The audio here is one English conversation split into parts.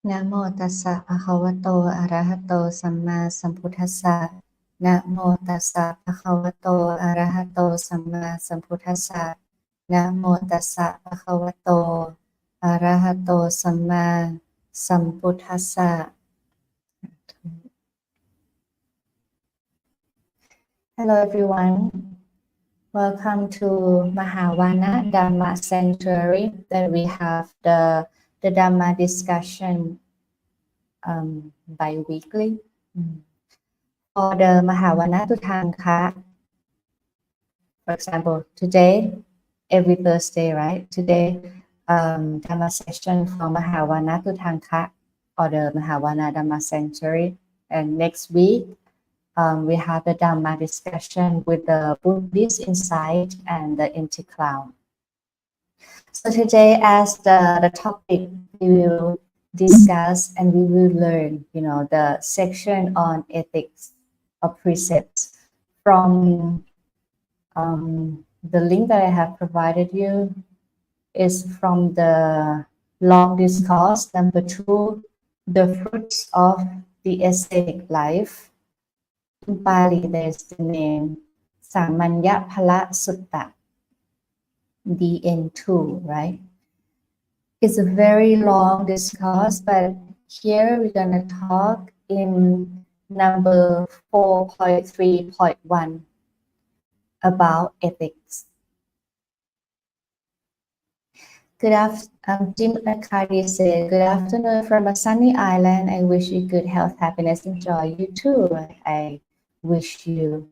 นะโมตัสสะภะคะวะโตอะระหะโตสัมมาสัมพุทธัสสะนะโมตัสสะภะคะวะโตอะระหะโตสัมมาสัมพุทธัสสะนะโมตัสสะภะคะวะโตอะระหะโตสัมมาสัมพุทธัสสะ Hello everyone, welcome to Mahavana Dhamma Sanctuary that we have the Dhamma discussion bi-weekly. For the Mahavana Tutanka, for example, today, every Thursday, right? Today, Dhamma session for Mahavana Tutanka or the Mahavana Dhamma Sanctuary. And next week, we have the Dhamma discussion with the Buddhist insight and the empty cloud. So today, as the topic, we will discuss and we will learn, the section on ethics or precepts from the link that I have provided you is from the long discourse number 2, the fruits of the ascetic life. In Pali, there's the name Sāmaññaphala Sutta, DN2, right? It's a very long discourse, but here we're going to talk in number 4.3.1 about ethics. Good afternoon, Jim Akari said, good afternoon from a sunny island. I wish you good health, happiness, and joy. You too. I wish you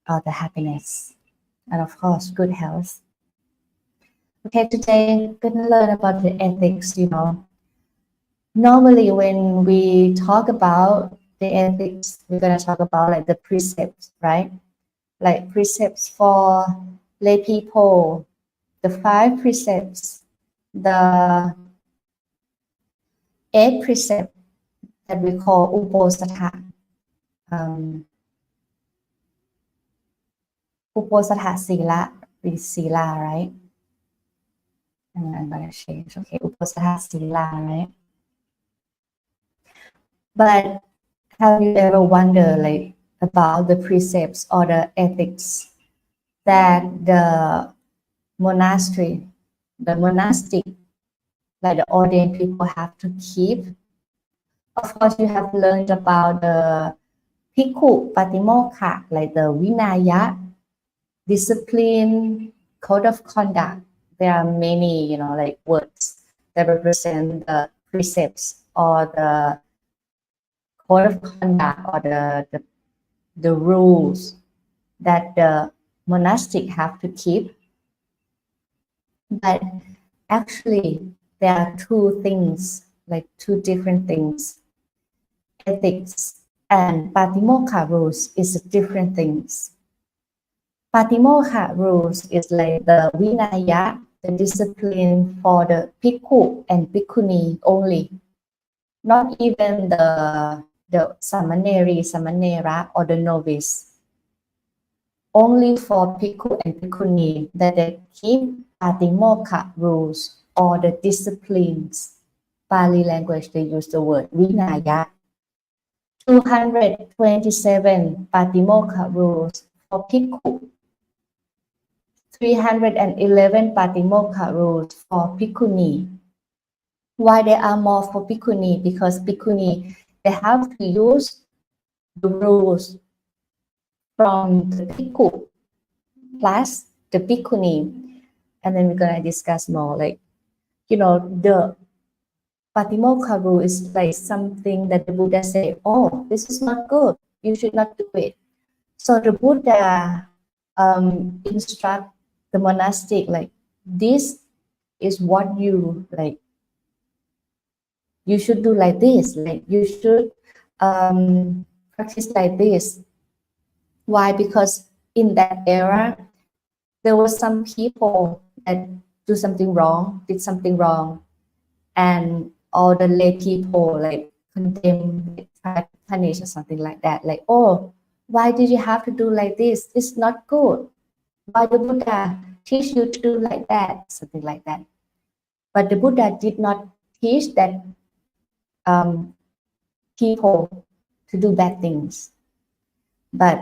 all the happiness and of course good health. Okay, today we're going to learn about the ethics, Normally when we talk about the ethics, we're going to talk about like the precepts, right? Like precepts for lay people, the 5 precepts, the 8 precepts that we call uposatha. Uposatha sila is sila, right? And I'm going to change. Okay, uposatha sila, right? But have you ever wondered like about the precepts or the ethics that the monastic, like the ordained people have to keep? Of course, you have learned about the Bhikkhu Patimokha, like the Vinaya, discipline, code of conduct. There are many, like words that represent the precepts or the code of conduct or the rules that the monastic have to keep. But actually, there are 2 things, like 2 different things. Ethics and Patimokha rules is different things. Patimokha rules is like the Vinaya, the discipline for the Bhikkhu and Bhikkhuni only. Not even the Samaneri, Samanera or the novice. Only for Bhikkhu and Bhikkhuni that they keep Patimokha rules or the disciplines. Pali language, they use the word Vinaya. 227 Patimokha rules for Bhikkhu. 311 Patimokha rules for Bhikkhuni. Why there are more for Bhikkhuni? Because Bhikkhuni, they have to use the rules from the Bhikkhu plus the Bhikkhuni. And then we're going to discuss more, like, the Patimokha rule is like something that the Buddha said, oh, this is not good, you should not do it. So the Buddha instruct the monastic, like, this is what you like. You should do like this, like you should practice like this. Why? Because in that era, there were some people that did something wrong, and all the lay people like condemn, try to punish or something like that. Like, oh, why did you have to do like this? It's not good. Why the Buddha teach you to do like that? Something like that. But the Buddha did not teach that people to do bad things, but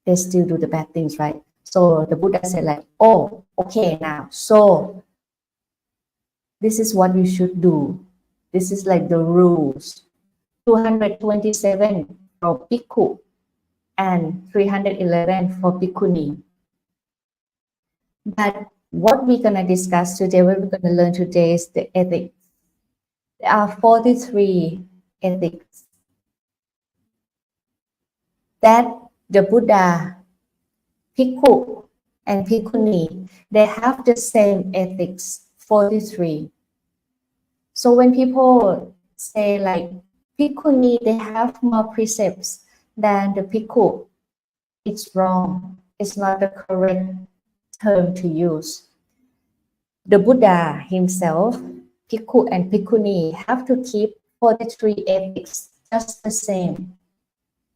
they still do the bad things, right? So the Buddha said like, oh, okay, now, so this is what you should do. This is like the rules. 227 for Bhikkhu and 311 for Bhikkhuni. But what we're going to discuss today, what we're going to learn today is the ethics. There are 43 ethics that the Buddha, Bhikkhu, and Bhikkhuni, they have the same ethics, 43. So when people say like Bhikkhuni, they have more precepts than the Bhikkhu, it's wrong. It's not the correct term to use. The Buddha himself, Bhikkhu and Bhikkhuni, have to keep 43 ethics just the same.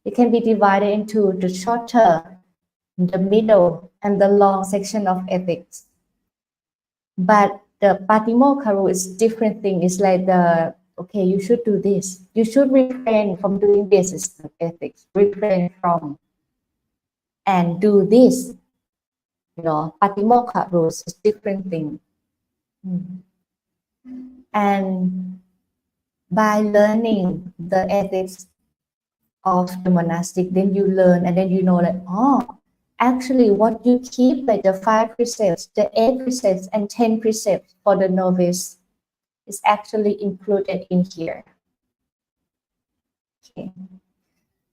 It can be divided into the shorter, the middle, and the long section of ethics. But the Patimokkha rule is different thing. It's like the, okay, you should do this. You should refrain from doing this is the ethics. Refrain from and do this. You know, Patimokkha rules is different thing. And by learning the ethics of the monastic, then you learn and then you know like, oh, actually what you keep like the 5 precepts, the 8 precepts and 10 precepts for the novice is actually included in here. Okay.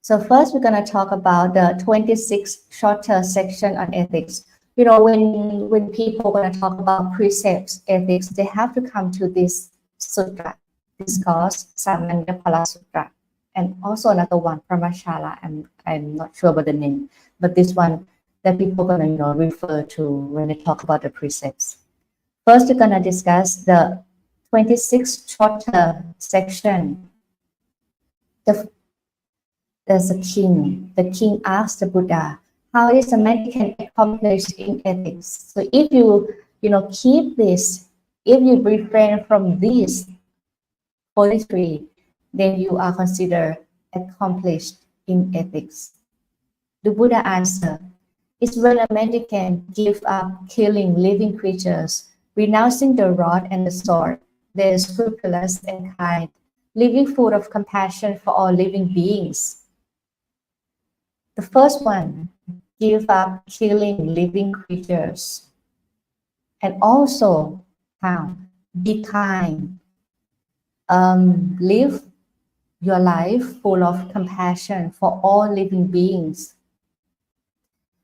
So first we're going to talk about the 26 shorter section on ethics. You know, when people are going to talk about precepts, ethics, they have to come to this sutra. This called Sāmaññaphala Sutta. And also another one, Brahmachala, I'm not sure about the name, but this one that people are going to refer to when they talk about the precepts. First, we're going to discuss the 26 shorter section. There's a king. The king asked the Buddha, how is a man can accomplish in ethics? So if you keep this, if you refrain from these 43, then you are considered accomplished in ethics. The Buddha answered, it's when a man can give up killing living creatures, renouncing the rod and the sword, they are scrupulous and kind, living full of compassion for all living beings. The first one, give up killing living creatures. And also, be kind. Live your life full of compassion for all living beings.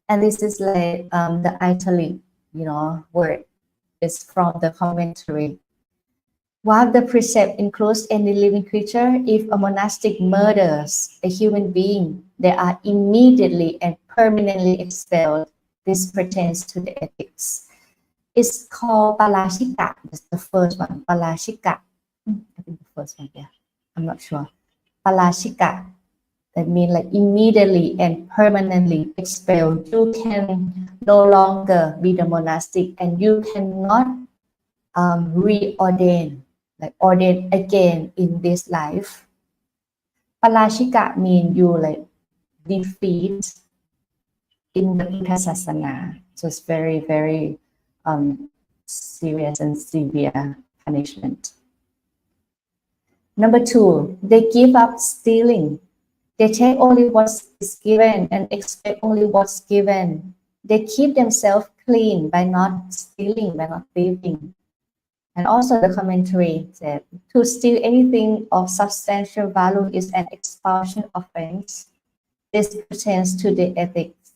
And this is like the italic, word is from the commentary. While the precept includes any living creature, if a monastic murders a human being, they are immediately and permanently expelled. This pertains to the ethics. It's called Palashika. That's the first one. Palashika. I think the first one, yeah. I'm not sure. Palashika. That means like immediately and permanently expelled. You can no longer be the monastic and you cannot reordain, like ordain again in this life. Palashika means you like defeat in the Buddha Sasana. So it's very, very serious and severe punishment. Number 2, they give up stealing. They take only what is given and expect only what's given. They keep themselves clean by not stealing, by not thieving. And also the commentary said, to steal anything of substantial value is an expulsion offense. This pertains to the ethics.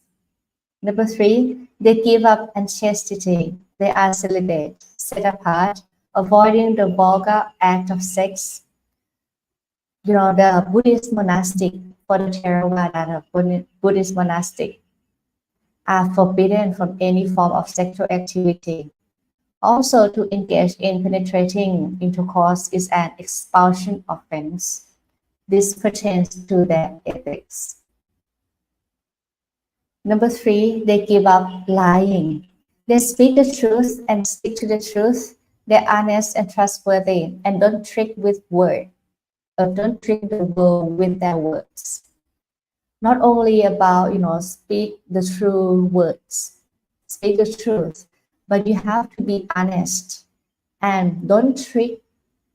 Number 3, they give up unchastity. They are celibate, set apart, avoiding the vulgar act of sex. The Buddhist monastic, for the Theravada, the Buddhist monastic are forbidden from any form of sexual activity. Also, to engage in penetrating intercourse is an expulsion offense. This pertains to their ethics. Number 3, they give up lying. They speak the truth and stick to the truth. They're honest and trustworthy and don't trick with words. don't trick the world with their words. Not only about, speak the true words, speak the truth, but you have to be honest and don't trick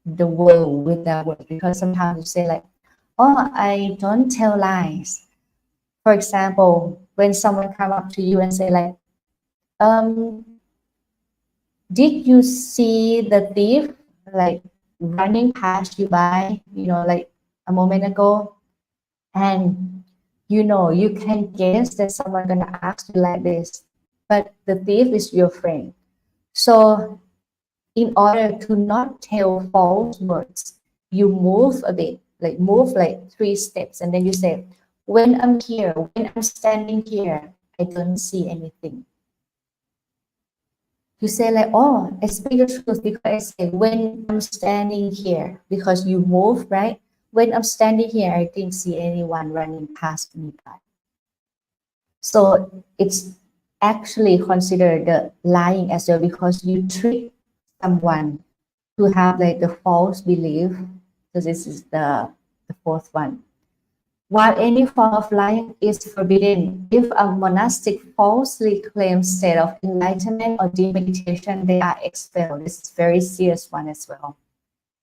the world with their words, because sometimes you say like, oh, I don't tell lies. For example, when someone come up to you and say like, um, did you see the thief like running past you by, like a moment ago? And you can guess that someone gonna ask you like this, but the thief is your friend. So in order to not tell false words, you move a bit, like move like 3 steps, and then you say, when I'm here, when I'm standing here, I don't see anything. You say like, oh, I speak the truth because I say when I'm standing here, because you move, right? When I'm standing here, I didn't see anyone running past me by. So it's actually considered the lying as well, because you trick someone to have like the false belief. So this is the fourth one. While any form of lying is forbidden, if a monastic falsely claims state of enlightenment or deep meditation, they are expelled. This is a very serious one as well.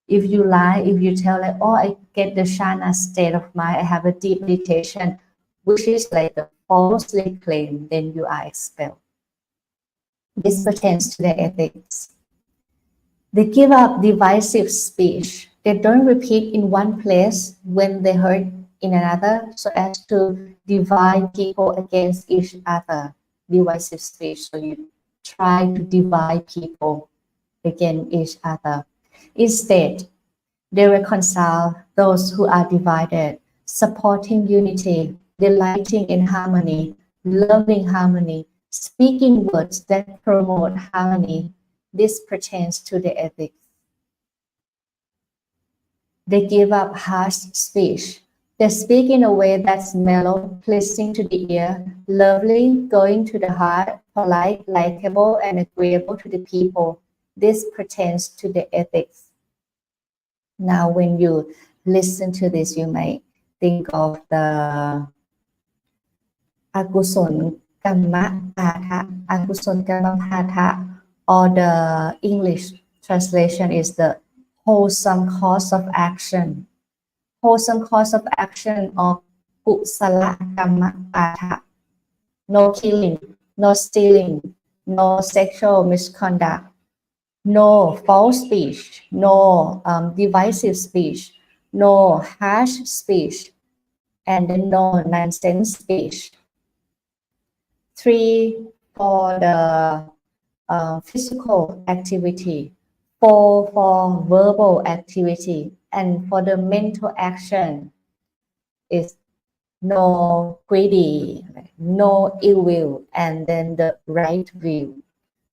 If you lie, if you tell like, oh, I get the shana state of mind, I have a deep meditation, which is like the falsely claim, then you are expelled. This pertains to the ethics. They give up divisive speech. They don't repeat in one place when they heard in another, so as to divide people against each other. Divisive speech. So you try to divide people against each other. Instead, they reconcile those who are divided, supporting unity, delighting in harmony, loving harmony, speaking words that promote harmony. This pertains to the ethics. They give up harsh speech. They speak in a way that's mellow, pleasing to the ear, lovely, going to the heart, polite, likable, and agreeable to the people. This pertains to the ethics. Now, when you listen to this, you may think of the Akusol Kamma Patha, Akusol Kamma Patha, or the English translation is the wholesome course of action. Wholesome course of action of Kusala Kamma Patha. No killing, no stealing, no sexual misconduct, no false speech, no divisive speech, no harsh speech, and no nonsense speech. 3 for the physical activity, 4 for verbal activity, and for the mental action is no greedy, no ill will, and then the right view.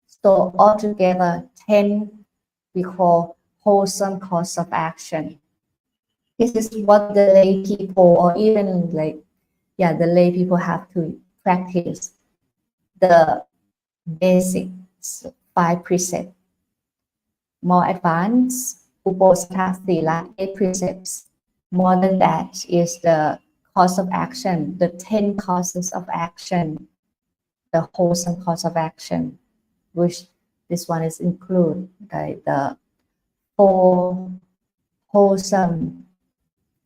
So altogether 10 we call wholesome course of action. This is what the lay people, or even the lay people have to practice. The basics, 5 precepts. More advanced, Uposatha Sila, 8 precepts. More than that is the course of action, the 10 courses of action, the wholesome course of action, which this one is include the 4 wholesome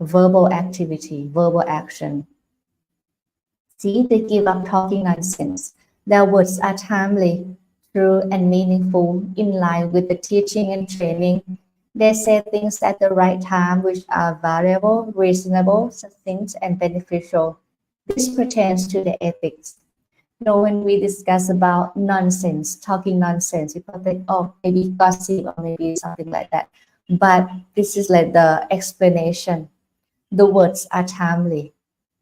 verbal activity, verbal action. See, they give up talking nonsense. Their words are timely, true, and meaningful, in line with the teaching and training. They say things at the right time, which are variable, reasonable, succinct, and beneficial. This pertains to the ethics. When we discuss about nonsense, talking nonsense, people think, oh, maybe gossip or maybe something like that. But this is like the explanation. The words are timely,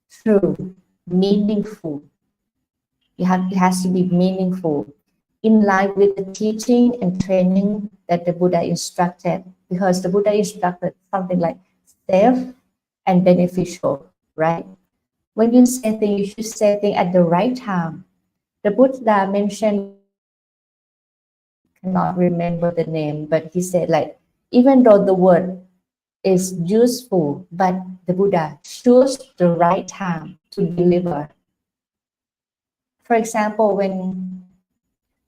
true, meaningful. It has to be meaningful, in line with the teaching and training that the Buddha instructed, because the Buddha instructed something like safe and beneficial, right? When you say things, you should say things at the right time. The Buddha mentioned, cannot remember the name, but he said like, even though the word is useful, but the Buddha chose the right time to deliver. For example, when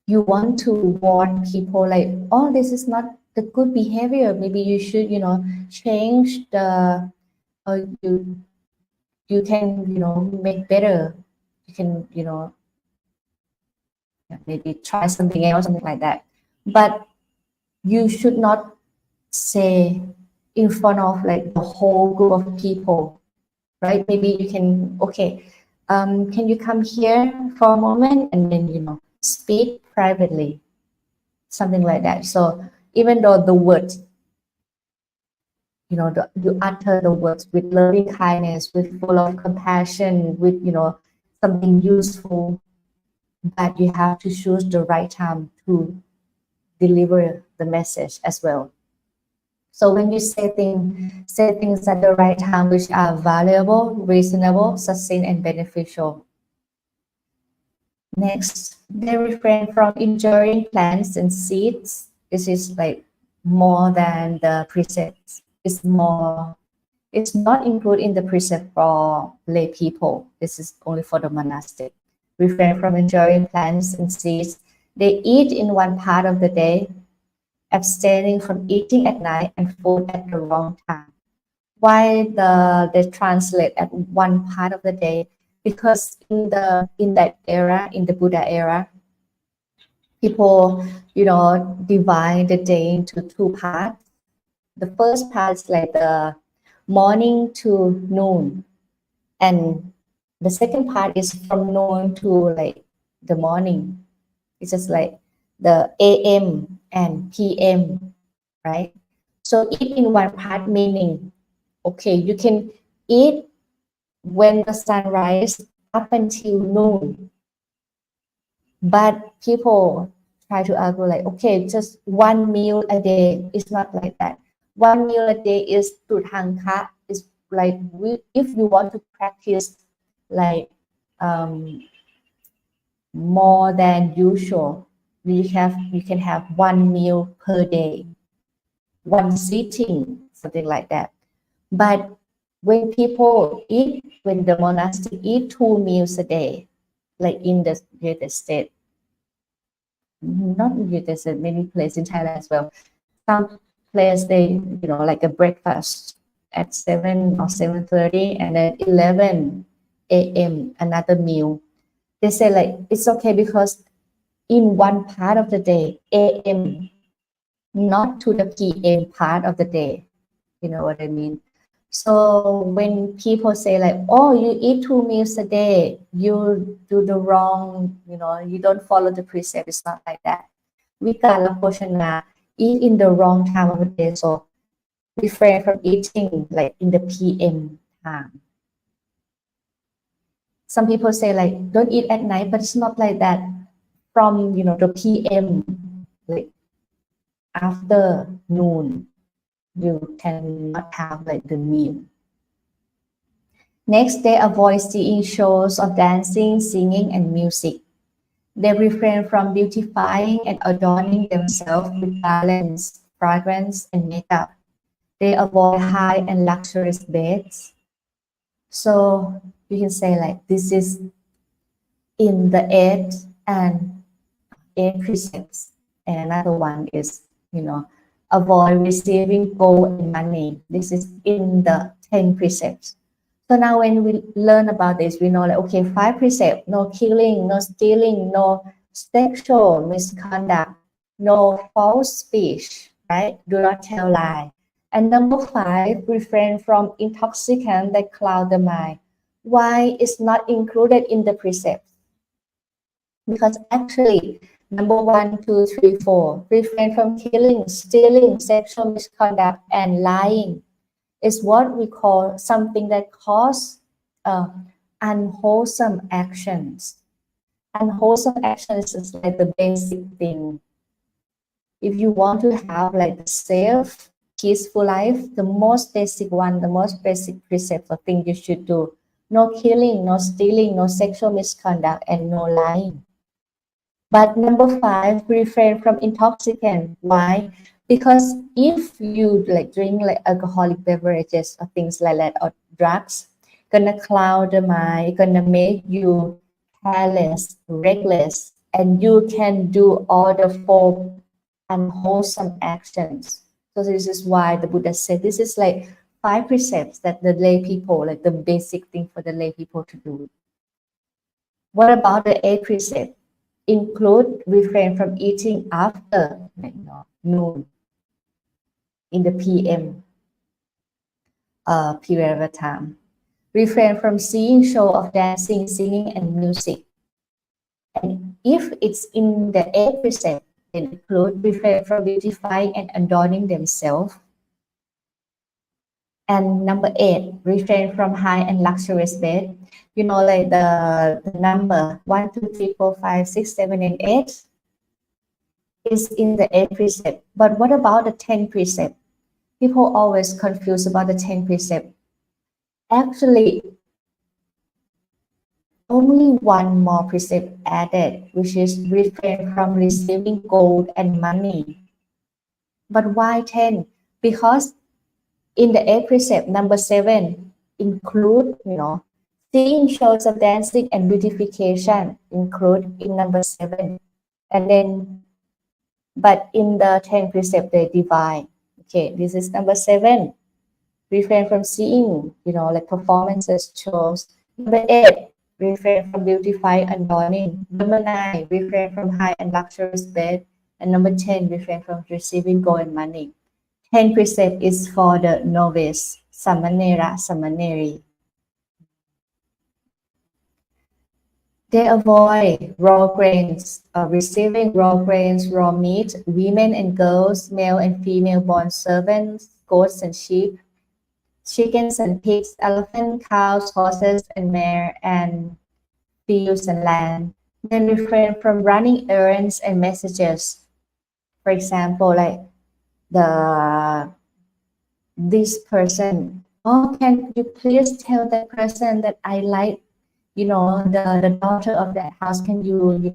you want to warn people like, oh, this is not the good behavior, maybe you should, change the, or you can, make better. You can, maybe try something else, something like that. But you should not say in front of like the whole group of people, right? Maybe you can, okay, can you come here for a moment, and then, speak privately, something like that. So even though the words, you utter the words with loving kindness, with full of compassion, with, something useful, but you have to choose the right time to deliver the message as well. So when you say things at the right time, which are valuable, reasonable, succinct, and beneficial. Next, they refrain from injuring plants and seeds. This is like more than the precepts. It's not included in the precept for lay people. This is only for the monastic. Refrain from injuring plants and seeds. They eat in one part of the day, abstaining from eating at night and food at the wrong time. Why they translate at one part of the day? Because in that era, in the Buddha era, people, divide the day into two parts. The first part is like the morning to noon, and the second part is from noon to like the morning. It's just like the AM and PM, right? So eat in one part, meaning, okay, you can eat when the sun rises up until noon. But people try to argue like, okay, just one meal a day. It's not like that. One meal a day is tudhanka. Is like if you want to practice like more than usual, you can have one meal per day, one sitting, something like that. But when the monastic eat 2 meals a day, like in the United States, not in United States, many places in Thailand as well. Some places they, like a breakfast at 7 or 7:30, and then 11 a.m. another meal. They say like it's okay because in one part of the day, a.m., not to the p.m. part of the day. You know what I mean? So when people say like, oh, you eat 2 meals a day, you do the wrong, you don't follow the precept. It's not like that. Vikala Poshana, eat in the wrong time of the day. So refrain from eating like in the PM time. Some people say like, don't eat at night, but it's not like that. From, the PM, like after noon, you cannot have like the meal. Next, they avoid seeing shows of dancing, singing, and music. They refrain from beautifying and adorning themselves with garlands, fragrance, and makeup. They avoid high and luxurious beds. So you can say like this is in the eight precepts. And another one is, avoid receiving gold and money. This is in the 10 precepts. So now when we learn about this, we know like, okay, 5 precepts, no killing, no stealing, no sexual misconduct, no false speech, right? Do not tell lie. And number 5, refrain from intoxicants that cloud the mind. Why is not included in the precepts? Because actually, number 1, 2, 3, 4, refrain from killing, stealing, sexual misconduct, and lying is what we call something that cause unwholesome actions. Unwholesome actions is like the basic thing. If you want to have like a safe, peaceful life, the most basic precept or thing you should do. No killing, no stealing, no sexual misconduct, and no lying. But number 5, refrain from intoxicant. Why? Because if you like drink like alcoholic beverages or things like that or drugs, gonna cloud the mind, gonna make you careless, reckless, and you can do all the four unwholesome actions. So this is why the Buddha said this is like 5 precepts that the lay people, like the basic thing for the lay people to do. What about the 8 precept? Include refrain from eating after noon in the PM period of time. Refrain from seeing show of dancing, singing, and music. And if it's in the 8 precept, then include refrain from beautifying and adorning themselves. And number 8, refrain from high and luxurious bed. You know, like the number 1, 2, 3, 4, 5, 6, 7, and 8 is in the 8 precept. But what about the 10 precept? People always confused about the 10 precept. Actually, only one more precept added, which is refrain from receiving gold and money. But why 10? Because in the 8 precept, number 7 include, seeing shows of dancing and beautification include in number 7. And then, but in the 10 precept, they divide. Okay, this is number 7. Refrain from seeing, like performances, shows. Number 8, refrain from beautifying and adorning. Number 9, refrain from high and luxurious bed. And number 10, refrain from receiving gold and money. 10 precept is for the novice, Samanera, Samaneri. They avoid raw grains, receiving raw grains, raw meat, women and girls, male and female born servants, goats and sheep, chickens and pigs, elephants, cows, horses and mare, and fields and land. Then refrain from running errands and messages. For example, like this person, oh, can you please tell that person that I like, the daughter of that house, can you,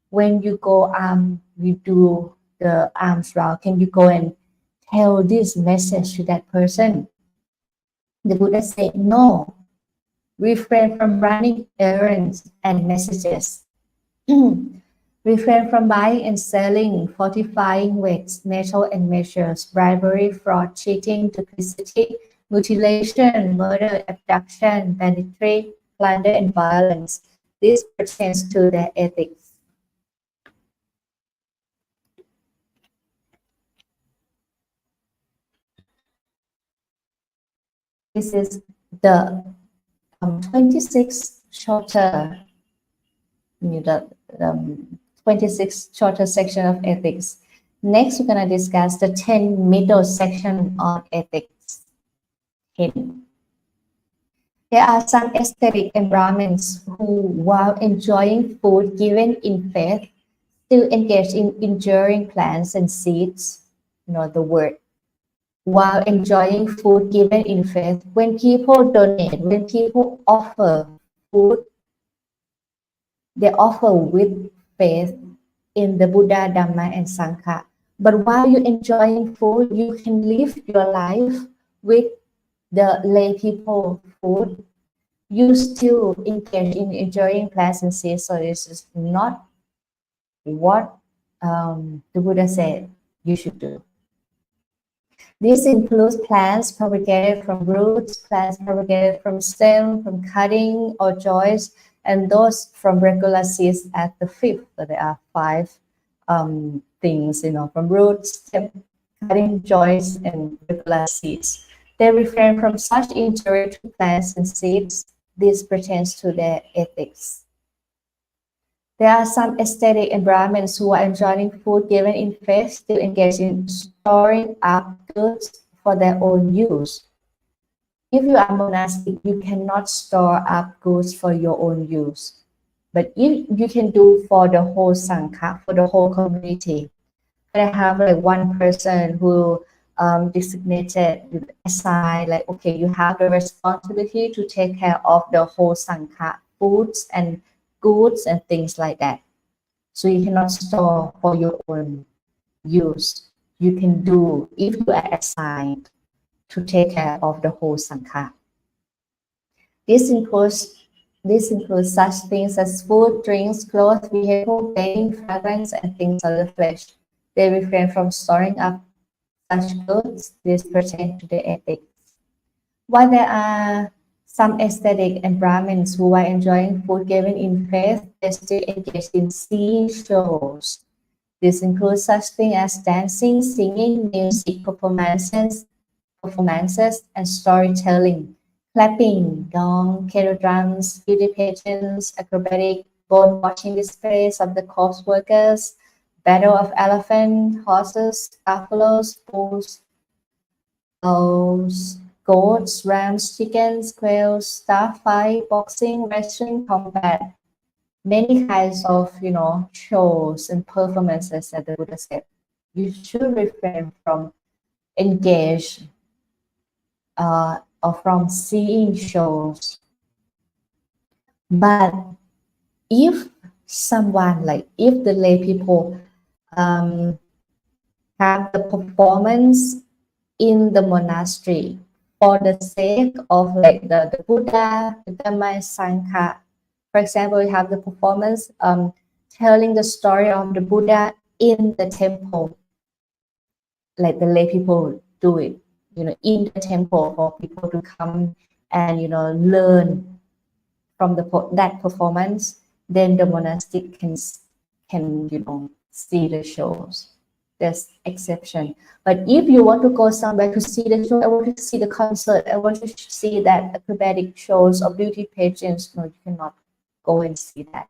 when you go, you do the arms round, can you go and tell this message to that person? The Buddha said, no, refrain from running errands and messages. Refrain from buying and selling, fortifying weights, metal and measures, bribery, fraud, cheating, duplicity, mutilation, murder, abduction, banditry, plunder, and violence. This pertains to the ethics. This is the 26 shorter, 26 shorter section of ethics. Next, we're going to discuss the 10 middle section on ethics. 10. There are some ascetic and Brahmins who, while enjoying food given in faith, still engage in injuring plants and seeds. The word. While enjoying food given in faith, when people donate, when people offer food, they offer with faith in the Buddha, Dhamma, and Sangha. But while you're enjoying food, you can live your life with the lay people food. You still engage in enjoying plants and seeds. So this is not what the Buddha said you should do. This includes plants propagated from roots, plants propagated from stem, from cutting or joints, and those from regular seeds at the 5th. So there are 5 things, from roots, stem, cutting, joints, and regular seeds. They refrain from such injury to plants and seeds. This pertains to their ethics. There are some ascetic and Brahmins who are enjoying food given in faith to engage in storing up goods for their own use. If you are monastic, you cannot store up goods for your own use. But if you can do for the whole Sangha, for the whole community. But I have like one person who designated, assigned, like, okay, you have the responsibility to take care of the whole Sangha, foods and goods and things like that. So you cannot store for your own use. you can do if you are assigned to take care of the whole Sangha. This includes such things as food, drinks, clothes, vehicle, bedding, fragrance, and things of the flesh. They refrain from storing up such goods. This pertains to the ethics. While there are some aesthetic and Brahmins who are enjoying food given in faith, they still engage in seeing shows. This includes such things as dancing, singing, music performances, and storytelling, clapping, gong, kettle drums, beauty pageants, acrobatic, bone-washing displays of the corpse workers, battle of elephant, horses, buffaloes, bulls, owls, goats, rams, chickens, quails, star fight, boxing, wrestling, combat, many kinds of shows and performances that the Buddha said. You should refrain from engage or from seeing shows. But if someone if the lay people have the performance in the monastery for the sake of the Buddha, the Dhamma, Sangha. For example, we have the performance telling the story of the Buddha in the temple, like the lay people do it, in the temple for people to come and learn from that performance. Then the monastic can see the shows. There's exception. But if you want to go somewhere to see the show, I want to see the concert, I want to see that acrobatic shows or beauty pageants, no, you cannot go and see that.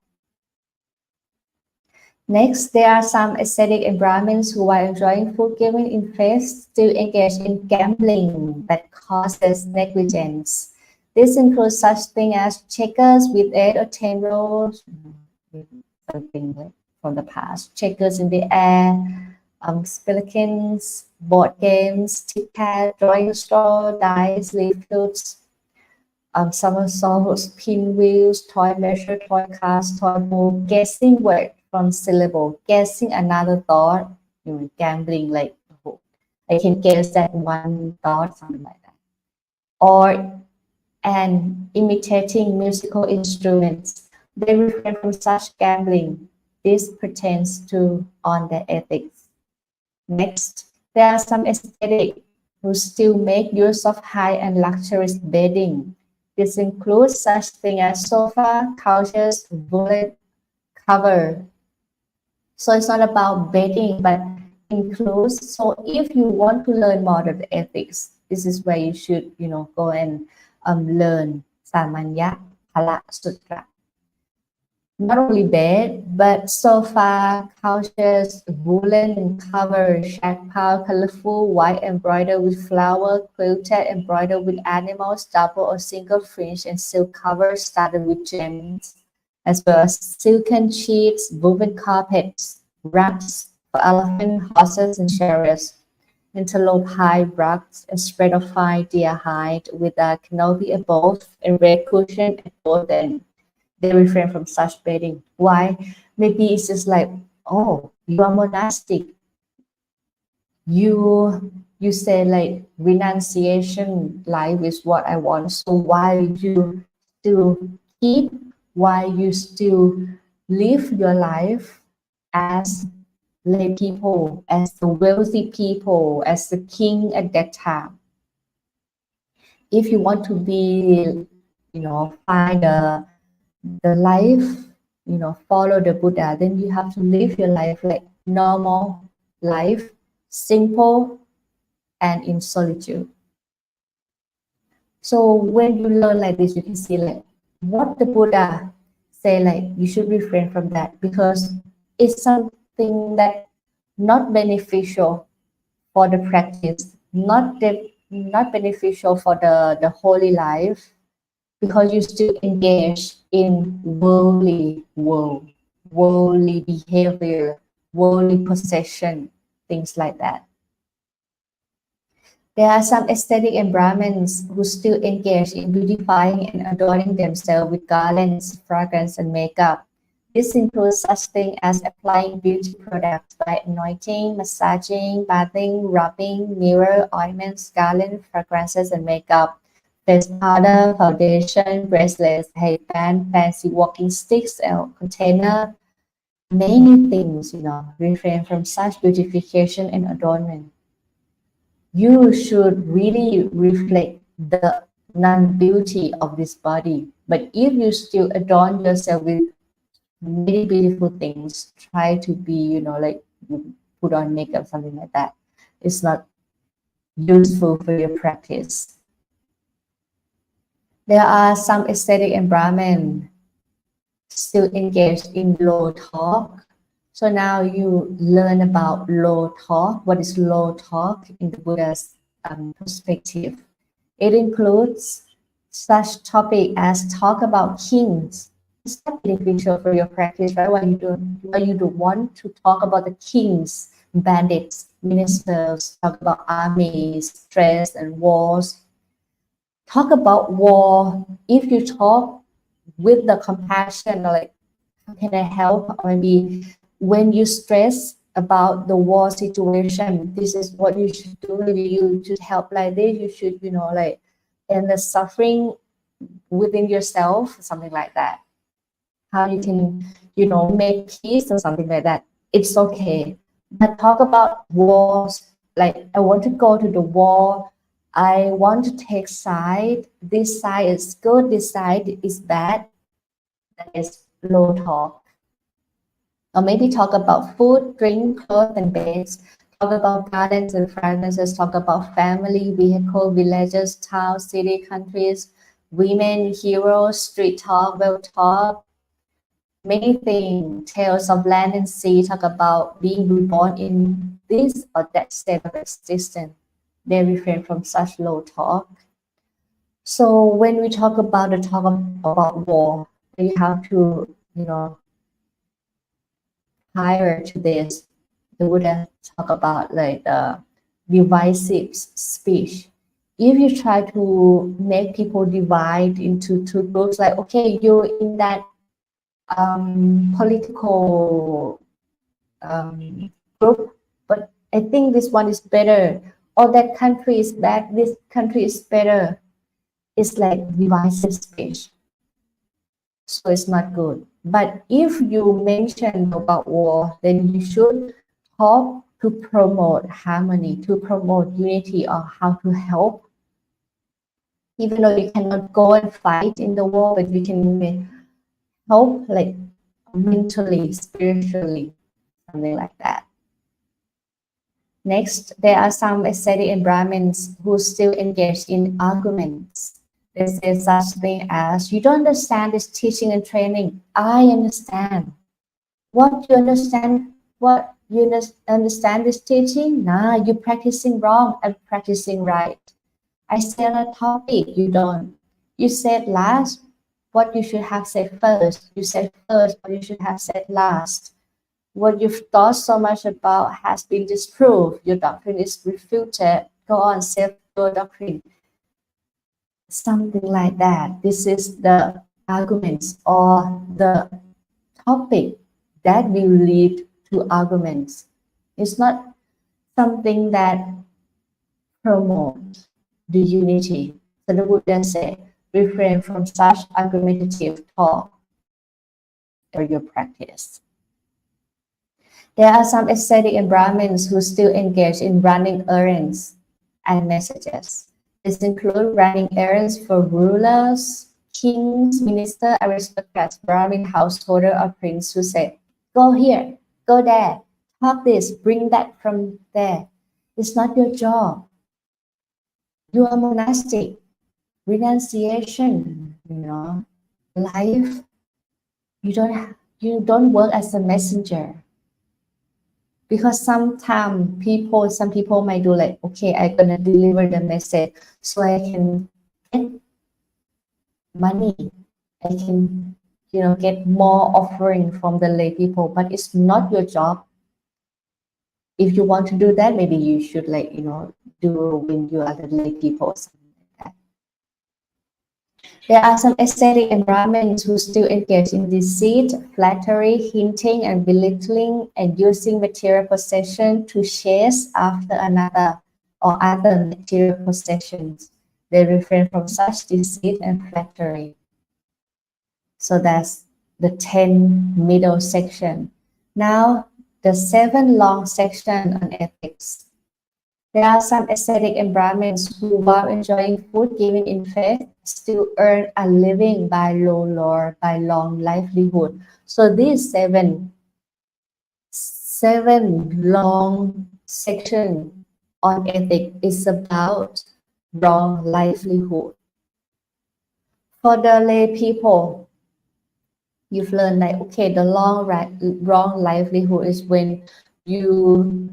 Next, there are some ascetic and Brahmins who are enjoying food given in faith still engage in gambling that causes negligence. This includes such things as checkers with 8 or 10 rolls, something from the past, checkers in the air, spillikins, board games, tic-tac, drawing straw, dice, leaf flutes, somersaults, pinwheels, toy measure, toy cast, toy bowl, guessing word from syllable, guessing another thought, gambling like, oh, I can guess that one thought, something like that. And imitating musical instruments. They refrain from such gambling. This pertains to on the ethics. Next, there are some ascetics who still make use of high and luxurious bedding. This includes such things as sofa, couches, woolen cover. So it's not about bedding, but includes. So if you want to learn more of the ethics, this is where you should, go and learn Sāmaññaphala Sutta. Not only bed, but sofa, couches, woolen cover, shag-pile, colorful, white embroidered with flower, quilted, embroidered with animals, double or single fringe, and silk covers studded with gems, as well as silken sheets, woven carpets, rugs for elephant, horses, and chariots, antelope hide rugs, a spread of fine deer hide with a canopy above, and red cushion at both ends. They refrain from such bedding. Why? Maybe it's just like, oh, you are monastic. You say like renunciation life is what I want. So why you still keep? Why you still live your life as lay people, as the wealthy people, as the king at that time? If you want to be, find the life, follow the Buddha, then you have to live your life like normal life, simple and in solitude. So when you learn like this, you can see like what the Buddha say, like you should refrain from that because it's something that not beneficial for the practice, not beneficial for the holy life, because you still engage in worldly behavior, worldly possession, things like that. There are some ascetic and Brahmins who still engage in beautifying and adorning themselves with garlands, fragrance, and makeup. This includes such things as applying beauty products by anointing, massaging, bathing, rubbing, mirror, ointments, garland, fragrances, and makeup, face powder, foundation, bracelets, headband, fancy walking sticks, container, many things, refrain from such beautification and adornment. You should really reflect the non-beauty of this body. But if you still adorn yourself with many beautiful things, try to be, like you put on makeup, something like that. It's not useful for your practice. There are some aesthetic and Brahmin still engaged in low talk. So now you learn about low talk. What is low talk in the Buddha's perspective? It includes such topic as talk about kings. It's not beneficial for your practice, right? Why you don't want to talk about the kings, bandits, ministers, talk about armies, stress and wars. Talk about war. If you talk with the compassion, like how can I help? Or maybe when you stress about the war situation, this is what you should do. Maybe you should help like this. You should, like end the suffering within yourself, something like that. How you can, make peace or something like that. It's okay. But talk about wars, like I want to go to the war. I want to take side. This side is good. This side is bad. That is low talk. Or maybe talk about food, drink, clothes, and beds. Talk about gardens and fragrances. Talk about family, vehicle, villages, towns, city, countries, women, heroes, street talk, well talk. Many things, tales of land and sea. Talk about being reborn in this or that state of existence. They refrain from such low talk. So when we talk about about war, we have to, prior to this, the Buddha talk about like the divisive speech. If you try to make people divide into two groups, like okay, you're in that political group, but I think this one is better, or that country is bad, this country is better. It's like divisive speech. So it's not good. But if you mention about war, then you should talk to promote harmony, to promote unity, or how to help. Even though you cannot go and fight in the war, but you can help like mentally, spiritually, something like that. Next, there are some ascetic and Brahmins who still engage in arguments. They say such thing as, you don't understand this teaching and training. I understand. What you understand? What you understand this teaching? Nah, you're practicing wrong. I'm practicing right. I said a topic, you don't. You said last, what you should have said first. You said first, what you should have said last. What you've thought so much about has been disproved. Your doctrine is refuted. Go on, say your doctrine. Something like that. This is the arguments or the topic that will lead to arguments. It's not something that promotes the unity. So the Buddha said, refrain from such argumentative talk or your practice. There are some ascetic and Brahmins who still engage in running errands and messages. This includes running errands for rulers, kings, ministers, aristocrats, Brahmin householder, or prince who say, go here, go there, talk this, bring that from there. It's not your job. You are monastic. Renunciation, life. You don't work as a messenger. Because sometimes some people might do like, okay, I'm gonna deliver the message so I can get money. I can, get more offering from the lay people, but it's not your job. If you want to do that, maybe you should do when you are the lay people, something like that. There are some aesthetic environments who still engage in deceit, flattery, hinting, and belittling, and using material possession to chase after another or other material possessions. They refrain from such deceit and flattery. So that's the 10 middle section. Now, the 7 long section on ethics. There are some aesthetic environments who, while enjoying food given in faith, still earn a living by low lore, by long livelihood. So these seven long section on ethic is about wrong livelihood. For the lay people, you've learned like, okay, the wrong livelihood is when you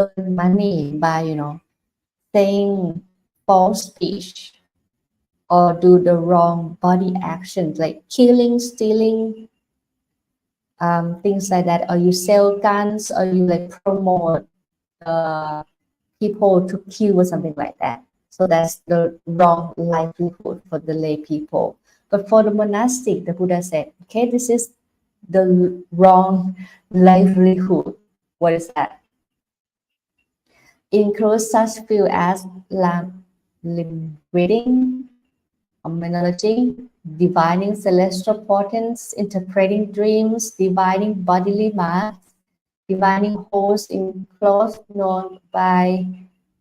earn money by, saying false speech or do the wrong body actions like killing, stealing, things like that, or you sell guns, or you like promote people to kill or something like that. So that's the wrong livelihood for the lay people. But for the monastic, the Buddha said, okay, this is the wrong livelihood. What is that? Includes such field as reading, numerology, divining celestial portents, interpreting dreams, divining bodily marks, divining holes in clothes known by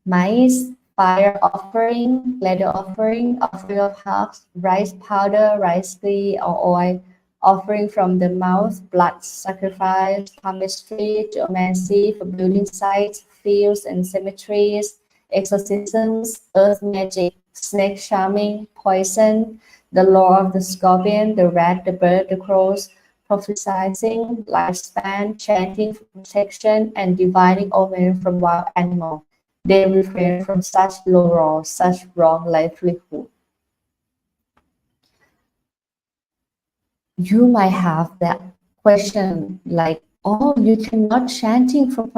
mice, fire offering, leather offering, offering of herbs, rice powder, rice tea or oil, offering from the mouth, blood sacrifice, palmistry, geomancy for building sites, fields and cemeteries, exorcisms, earth magic, snake charming, poison, the law of the scorpion, the rat, the bird, the crows, prophesying, lifespan, chanting for protection, and divining omen from wild animals. They refrain from such low law, such wrong livelihood. You might have that question like, oh, you cannot chanting for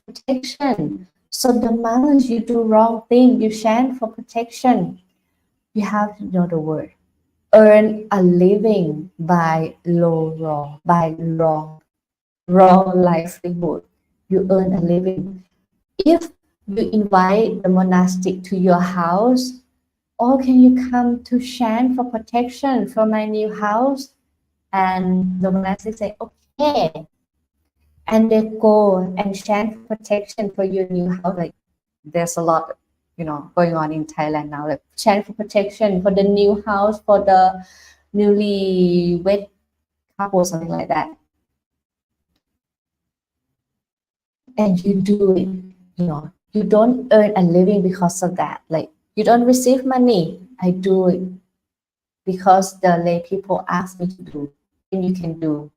protection. So the moment you do wrong thing, you chant for protection. You have to know the word. Earn a living by low law, by wrong livelihood. You earn a living. If you invite the monastic to your house, oh, can you come to chant for protection for my new house? And the monastic say, okay. And they go and chant for protection for your new house. Like there's a lot, going on in Thailand now. Like chant for protection for the new house, for the newly wed couple, something like that. And you do it, you don't earn a living because of that. Like you don't receive money. I do it because the lay people ask me to do, and you can do.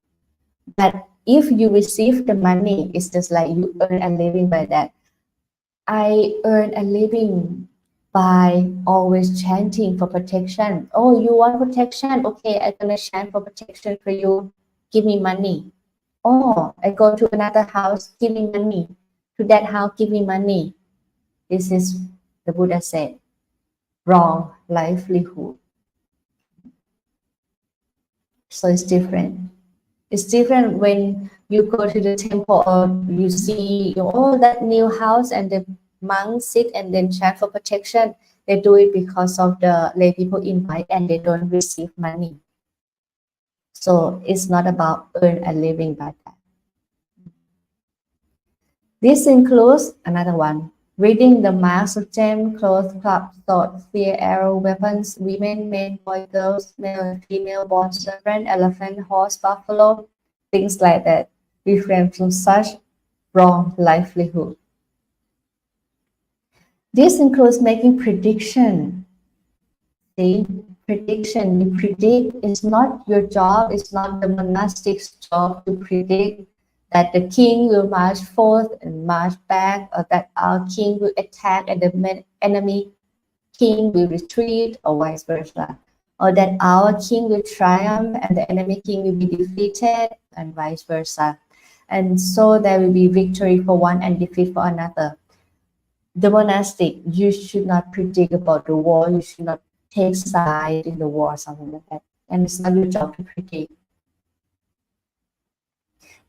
But if you receive the money, it's just like you earn a living by that. I earn a living by always chanting for protection. Oh, you want protection? Okay, I'm gonna chant for protection for you. Give me money. Oh, I go to another house, give me money. To that house, give me money. This is, the Buddha said, wrong livelihood. So it's different. It's different when you go to the temple or you see, that new house and the monks sit and then chant for protection. They do it because of the lay people invite and they don't receive money. So it's not about earn a living by that. This includes another one, reading the marks of gem, clothes, club, sword, spear, arrow, weapons, women, men, boy, girls, male and female, born serpent, elephant, horse, buffalo, things like that. Refrain from such wrong livelihood. This includes making prediction. See, prediction, you predict, it's not your job, it's not the monastic's job to predict that the king will march forth and march back, or that our king will attack and the enemy king will retreat, or vice versa, or that our king will triumph and the enemy king will be defeated, and vice versa. And so there will be victory for one and defeat for another. The monastic, you should not predict about the war, you should not take side in the war, something like that. And it's not your job to predict.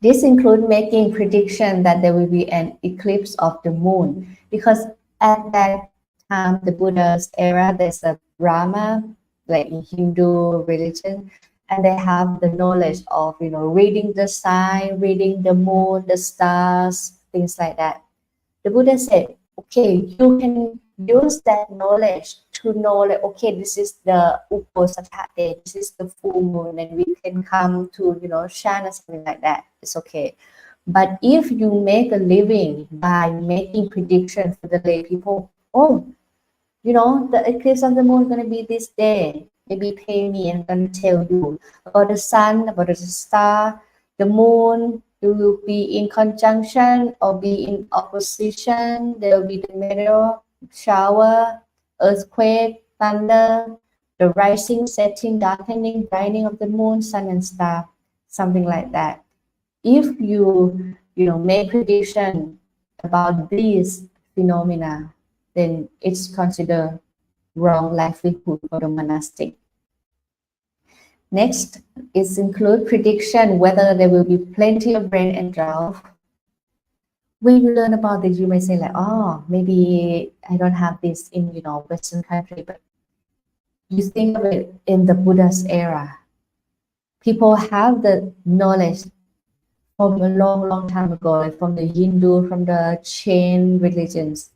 This includes making prediction that there will be an eclipse of the moon, because at that time, the Buddha's era, there's a Brahma, like in Hindu religion, and they have the knowledge of, reading the sign, reading the moon, the stars, things like that. The Buddha said, okay, you can use that knowledge to know, like, okay, this is the Uposatha day, this is the full moon, and we can come to, chant or something like that. It's okay. But if you make a living by making predictions for the lay people, oh, the eclipse of the moon is going to be this day. Maybe pay me and I'm going to tell you about the sun, about the star, the moon. You will be in conjunction or be in opposition. There will be the meteor shower, earthquake, thunder, the rising, setting, darkening, brightening of the moon, sun, and star, something like that. If you make prediction about these phenomena, then it's considered wrong livelihood for the monastic. Next is include prediction whether there will be plenty of rain and drought. When you learn about this, you may say like, oh, maybe I don't have this in Western country, but you think of it in the Buddha's era. People have the knowledge from a long time ago, like from the Hindu, from the Jain religions.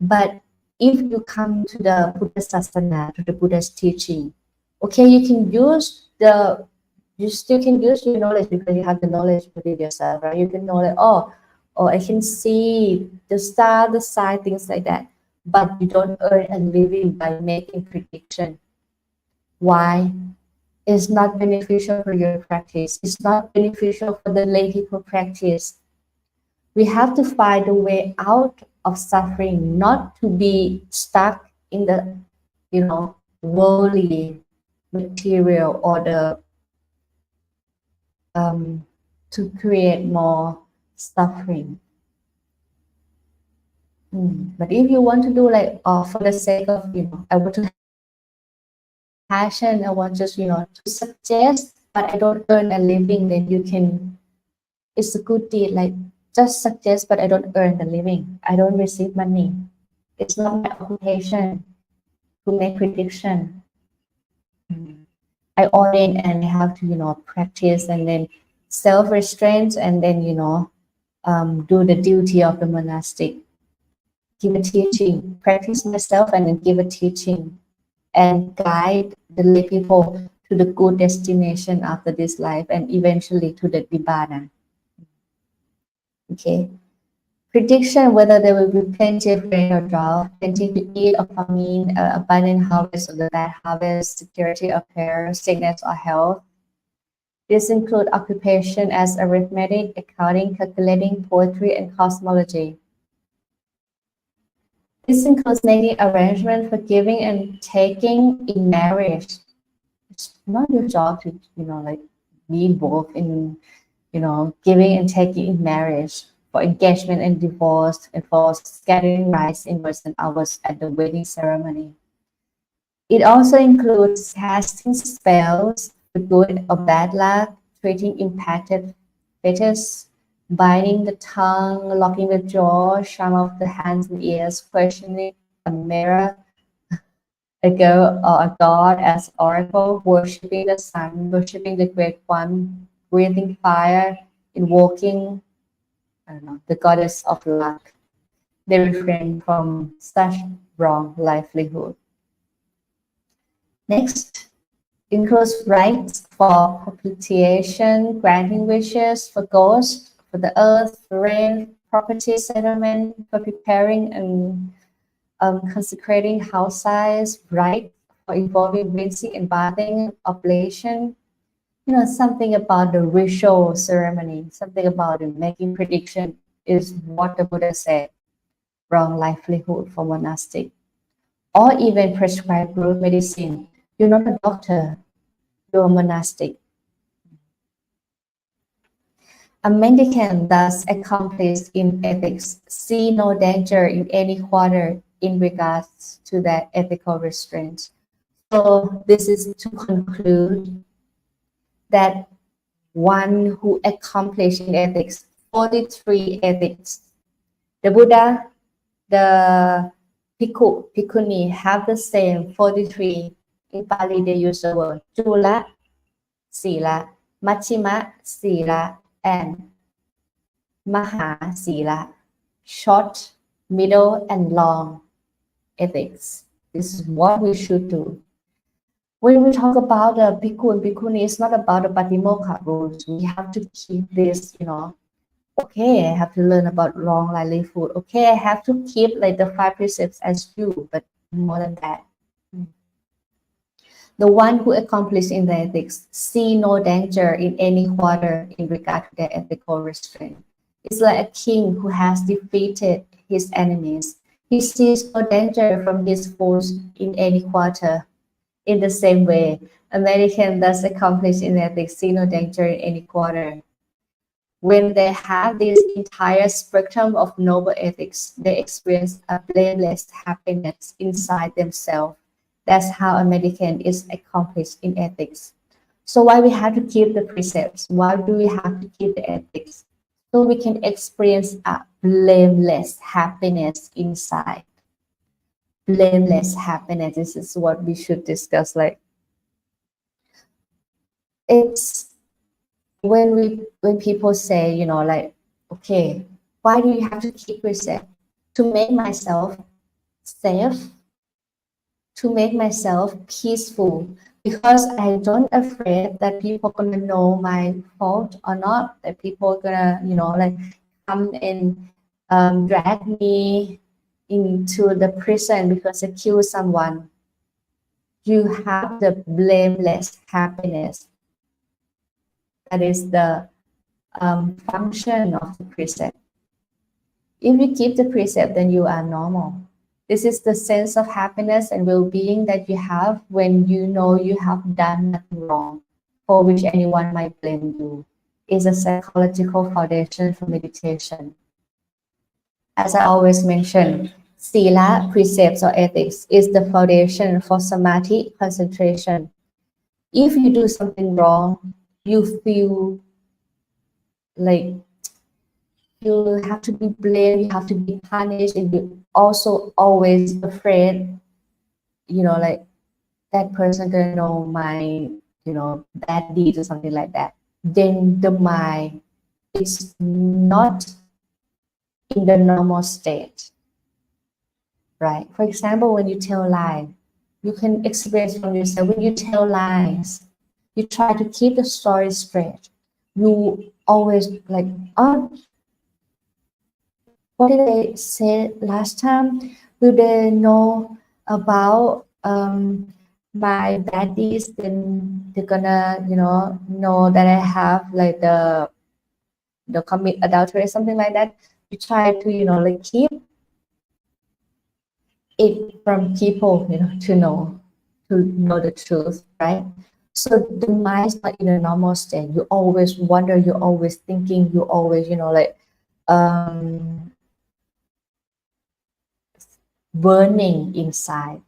But if you come to the Buddha Sasana, to the Buddha's teaching, okay, you still can use your knowledge because you have the knowledge within yourself, right? You can know like, oh, I can see the star, the sign, things like that. But you don't earn a living by making prediction. Why? It's not beneficial for your practice. It's not beneficial for the lay people practice. We have to find a way out of suffering, not to be stuck in the, worldly material or the to create more suffering. But if you want to do like for the sake of, I want to passion, I want just, to suggest, but I don't earn a living, then you can, it's a good deed, like just suggest, but I don't earn a living. I don't receive money. It's not my occupation to make prediction. I ordain and I have to, practice and then self-restraint and then, do the duty of the monastic. Give a teaching, practice myself and then give a teaching and guide the lay people to the good destination after this life and eventually to the Nibbana. Okay. Prediction whether there will be plenty of rain or drought, plenty to eat or famine, abundant harvest or the bad harvest, security of hair, sickness or health. This includes occupation as arithmetic, accounting, calculating, poetry, and cosmology. This includes making arrangements for giving and taking in marriage. It's not your job to, like be involved in, giving and taking in marriage, for engagement and divorce, and for scattering rice, inwards and outwards at the wedding ceremony. It also includes casting spells for good or bad luck, treating impacted fetus, binding the tongue, locking the jaw, charm of the hands and ears, questioning a mirror, a girl or a god as oracle, worshipping the sun, worshipping the great one, breathing fire, invoking, the goddess of luck. They refrain from such wrong livelihood. Next, includes rites for propitiation, granting wishes for ghosts, for the earth, for rain, property settlement, for preparing and consecrating house size, rite for involving rinsing and bathing, oblation, something about the ritual ceremony, something about making prediction is what the Buddha said, wrong livelihood for monastic. Or even prescribe root medicine. You're not a doctor, you're a monastic. A mendicant thus accomplished in ethics see no danger in any quarter in regards to that ethical restraint. So this is to conclude that one who accomplished in ethics 43 ethics. The Buddha, the Bhikkhu, Bhikkhuni have the same 43. In Pali they use the word Chula, Sila, Machima, Sila, and Maha Sila, short, middle, and long ethics. This is what we should do. When we talk about the bhikkhu and bhikkhuni, it's not about the patimokkha rules. We have to keep this, okay, I have to learn about long livelihood. Okay, I have to keep like the 5 precepts as you, but more than that. The one who accomplished in the ethics see no danger in any quarter in regard to their ethical restraint. It's like a king who has defeated his enemies. He sees no danger from his foes in any quarter. In the same way, Americans thus accomplish in ethics see no danger in any quarter. When they have this entire spectrum of noble ethics, they experience a blameless happiness inside themselves. That's how a mendicant is accomplished in ethics. So why we have to keep the precepts? Why do we have to keep the ethics? So we can experience a blameless happiness inside. Blameless happiness. This is what we should discuss. Like, it's when people say, like, okay, why do you have to keep precept? To make myself safe, to make myself peaceful, because I don't afraid that people are gonna know my fault or not, that people are gonna, like come and drag me into the prison because I killed someone. You have the blameless happiness. That is the function of the precept. If you keep the precept, then you are normal. This is the sense of happiness and well-being that you have when you know you have done nothing wrong for which anyone might blame you. It's a psychological foundation for meditation. As I always mention, Sila, precepts or ethics, is the foundation for samadhi, concentration. If you do something wrong, you feel like you have to be blamed, you have to be punished, and you're also always afraid, like that person gonna know my, bad deeds or something like that. Then the mind is not in the normal state, right? For example, when you tell lies, you can experience from yourself. When you tell lies, you try to keep the story straight. You always like, oh, what did I say last time? Will they know about my bad deeds? Then they're gonna, know that I have like the commit adultery or something like that. You try to, like keep it from people, to know the truth, right? So the mind is not in a normal state. You always wonder, you're always thinking, you always, like burning inside.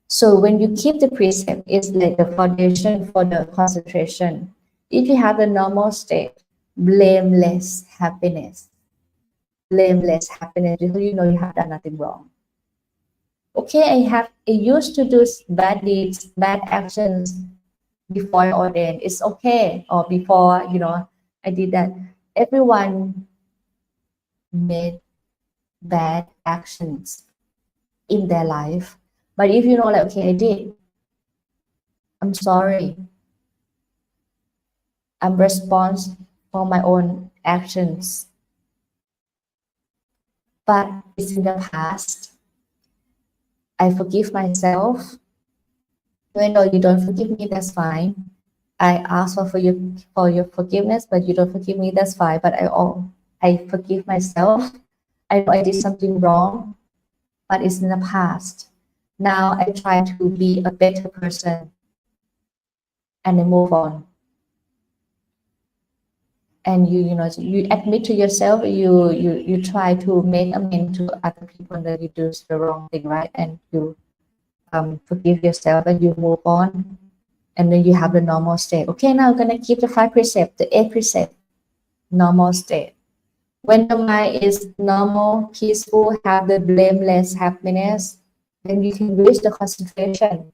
So when you keep the precept, it's like the foundation for the concentration. If you have the normal state, blameless happiness, because you know you have done nothing wrong. Okay, I used to do bad deeds, bad actions before I ordained. It's okay. Or before, I did that. Everyone made bad actions in their life. But if you know, like, okay, I did, I'm sorry. I'm responsible for my own actions. But it's in the past. I forgive myself. Even though you don't forgive me, that's fine. I ask for your forgiveness, but you don't forgive me, that's fine. But I forgive myself. I know I did something wrong, but it's in the past. Now I try to be a better person and I move on. And you admit to yourself, you try to make amends to other people that you do the wrong thing, right? And you forgive yourself and you move on, and then you have the normal state. Okay, now I'm gonna keep the 5 precepts, the 8 precepts, normal state. When the mind is normal, peaceful, have the blameless happiness, then you can reach the concentration.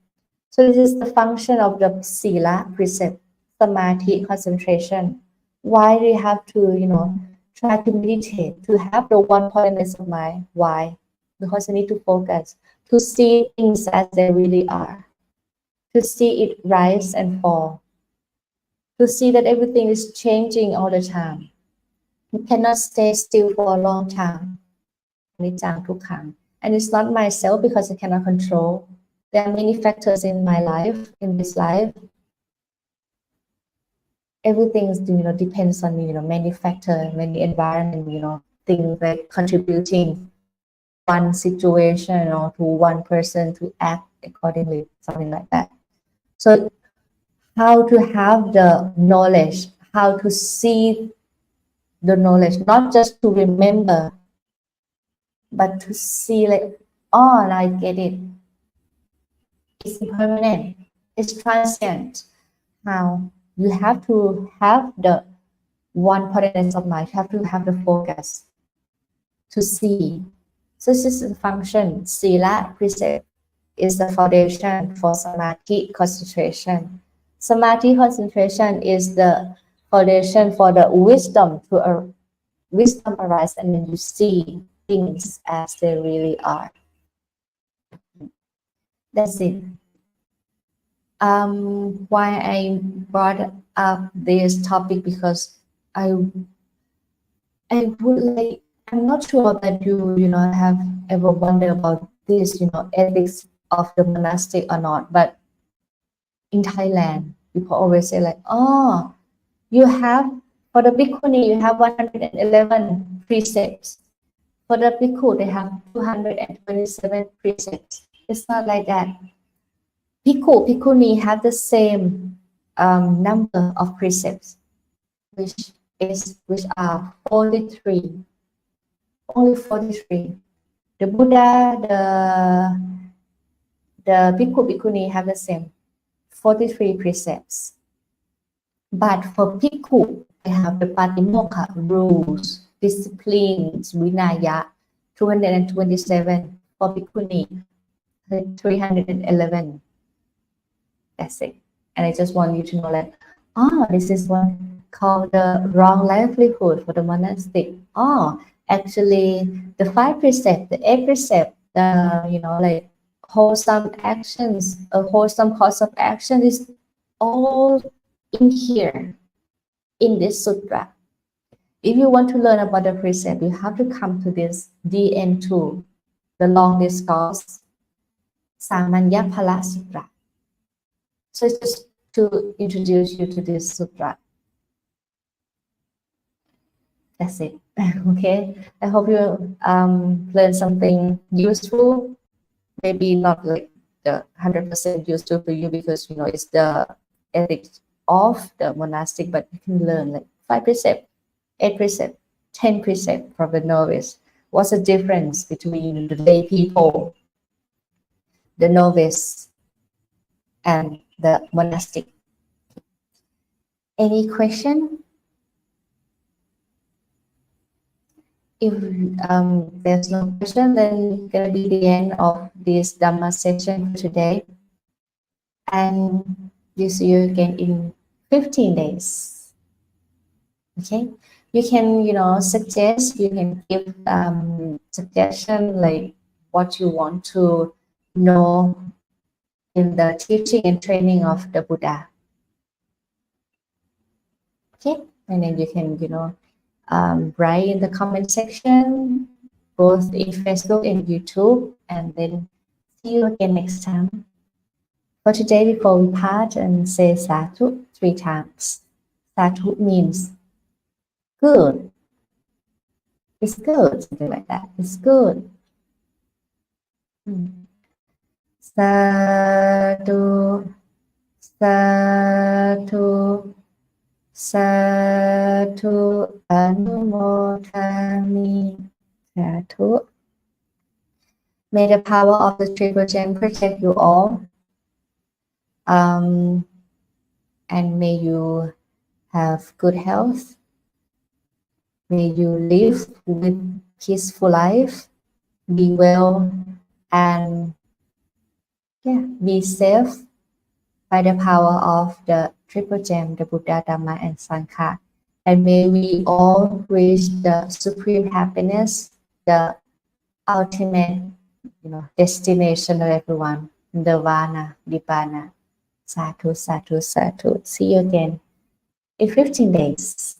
So this is the function of the sila precept, samadhi, concentration. Why do you have to, try to meditate, to have the one pointedness of mind? Why? Because you need to focus, to see things as they really are, to see it rise and fall, to see that everything is changing all the time. You cannot stay still for a long time. And it's not myself because I cannot control. There are many factors in my life, in this life. Everything is, depends on, many factors, many environment, things like contributing one situation or to one person to act accordingly, something like that. So how to have the knowledge, how to see the knowledge, not just to remember, but to see like, oh, I get it. It's impermanent. It's transient. How you have to have the one pointedness of mind. You have to have the focus to see. So this is the function. Sila precept is the foundation for samadhi concentration. Samadhi concentration is the foundation for the wisdom wisdom arise, and then you see things as they really are. That's it. Why I brought up this topic, because I would like, I'm not sure that you have ever wondered about this, ethics of the monastic or not, but in Thailand, people always say like, oh, you have, for the bhikkhuni, you have 111 precepts. For the bhikkhu, they have 227 precepts. It's not like that. Bhikkhu, bhikkhuni have the same number of precepts, which are 43. Only 43. The Buddha, the bhikkhu, bhikkhuni have the same 43 precepts. But for bhikkhu, they have the patimokkha rules, disciplines, vinaya, 227. For bhikkhuni, 311. That's it. And I just want you to know that, this is one called the wrong livelihood for the monastic. Actually, the 5 precepts, the 8 precepts, like wholesome actions, a wholesome course of action is all in here, in this sutra. If you want to learn about the precept, you have to come to this DN2, the long discourse, Sāmaññaphala Sutta. So it's just to introduce you to this sutra. That's it. Okay. I hope you learn something useful. Maybe not like the 100% useful for you, because it's the ethics of the monastic, but you can learn like 5 precepts, 8 precepts, 10 precepts from the novice. What's the difference between the lay people, the novice, and the monastic? Any question? If there's no question, then it's gonna be the end of this Dhamma session for today. And we'll see you again in 15 days. Okay, you can suggest, you can give suggestion like what you want to know in the teaching and training of the Buddha. Okay, and then you can write in the comment section, both in Facebook and YouTube, and then see you again next time. For today, before we part, and say Sadhu 3 times. Sadhu means good. It's good, something like that. It's good. Sadhu, sadhu, sadhu, anumodami. Sadhu. May the power of the Triple Gem protect you all. And may you have good health. May you live with peaceful life, be well, and be safe by the power of the Triple Gem, the Buddha, Dhamma, and Sangha. And may we all reach the supreme happiness, the ultimate destination of everyone, Nirvana, Nibbana. Sadhu, sadhu, sadhu. See you again in 15 days.